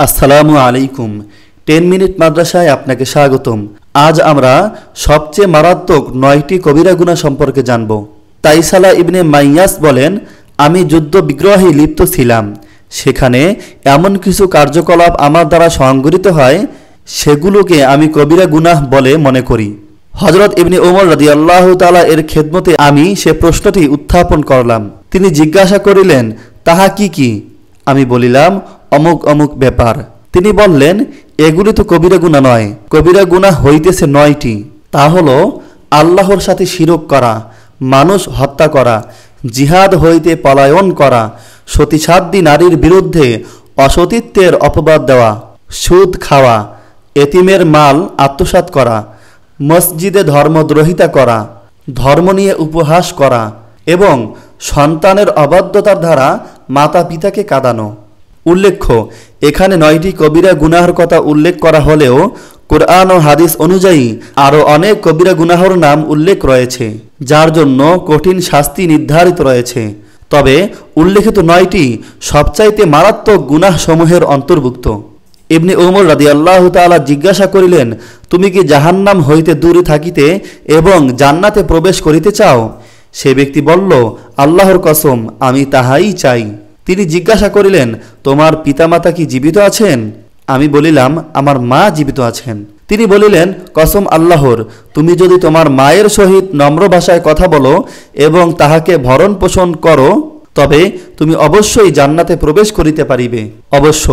আসসালামু আলাইকুম। 10 মিনিট মাদ্রাসায় আপনাকে স্বাগতম। আজ আমরা সবচেয়ে মারাত্মক 9টি কবিরা গুনাহ সম্পর্কে জানব। তাইসালা ইবনে মাইয়াস বলেন, আমি যুদ্ধ বিগ্রহে লিপ্ত ছিলাম। সেখানে এমন কিছু কার্যকলাপ আমার দ্বারা সংঘটিত হয়, সেগুলোকে আমি কবিরা গুনাহ বলে মনে করি। হযরত ইবনে ওমর রাদিয়াল্লাহু তাআলা এর খেদমতে আমি সে প্রশ্নটি উত্থাপন করলাম। তিনি জিজ্ঞাসা করিলেন, তাহা কি কি? আমি বলিলাম, অমুক অমুক ব্যাপার। তিনি বললেন, এগুলি তো কবিরা গুনাহ নয়, কবিরা গুনাহ হইতেছে 9টি। তা হলো আল্লাহর সাথে শিরক করা, মানুষ হত্যা করা, জিহাদ হইতে পলায়ন করা, সতীসাধ্যী নারীর বিরুদ্ধে অসতীত্বের অপবাদ দেওয়া, সুদ খাওয়া, এতিমের মাল আত্মসাৎ করা, মসজিদে ধর্মদ্রোহিতা করা, ধর্ম নিয়ে উপহাস করা এবং সন্তানের অবাধ্যতার দ্বারা মাতা পিতাকে কাঁদানো। উল্লেখ্য, এখানে 9টি কবিরা গুনাহর কথা উল্লেখ করা হলেও কোরআন ও হাদিস অনুযায়ী আরও অনেক কবিরা গুনাহর নাম উল্লেখ রয়েছে, যার জন্য কঠিন শাস্তি নির্ধারিত রয়েছে। তবে উল্লেখিত 9টি সবচাইতে মারাত্মক গুনাহ সমূহের অন্তর্ভুক্ত। ইবনে ওমর রাদিয়াল্লাহু তাআলা জিজ্ঞাসা করিলেন, তুমি কি জাহান্নাম হইতে দূরে থাকিতে এবং জান্নাতে প্রবেশ করিতে চাও? সে ব্যক্তি বলল, আল্লাহর কসম, আমি তাহাই চাই। তিনি জিজ্ঞাসা করিলেন, তোমার পিতামাতা কি জীবিত আছেন? আমি বলিলাম, আমার মা জীবিত আছেন। তিনি বলিলেন, কসম আল্লাহর, তুমি যদি তোমার মায়ের সহিত নম্র ভাষায় কথা বলো এবং তাহাকে ভরণ পোষণ করো, তবে তুমি অবশ্যই জান্নাতে প্রবেশ করিতে পারিবে। অবশ্য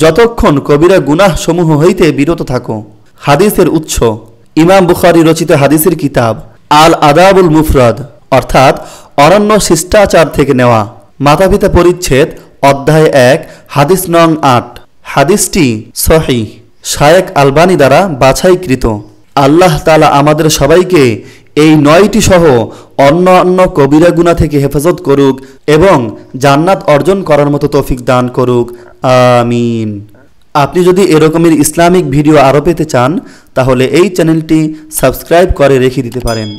যতক্ষণ কবিরা গুনাহ সমূহ হইতে বিরত থাকো। হাদিসের উৎস ইমাম বুখারী রচিত হাদিসের কিতাব আল আদাবুল মুফরাদ, অর্থাৎ অনন্য শিষ্টাচার থেকে নেওয়া। মাতাপিতা পরিচ্ছেদ, অধ্যায় 1, হাদিস নং 8। হাদিসটি সহিহ, শায়েখ আলবানী দ্বারা বাছাইকৃত। আল্লাহ তাআলা আমাদের সবাইকে এই 9টি সহ অন্য কবিরা গুনাহ থেকে হেফাজত করুক এবং জান্নাত অর্জন করার মতো তৌফিক দান করুক, আমিন। আপনি যদি এরকমের ইসলামিক ভিডিও আরও পেতে চান, তাহলে এই চ্যানেলটি সাবস্ক্রাইব করে রেখে দিতে পারেন।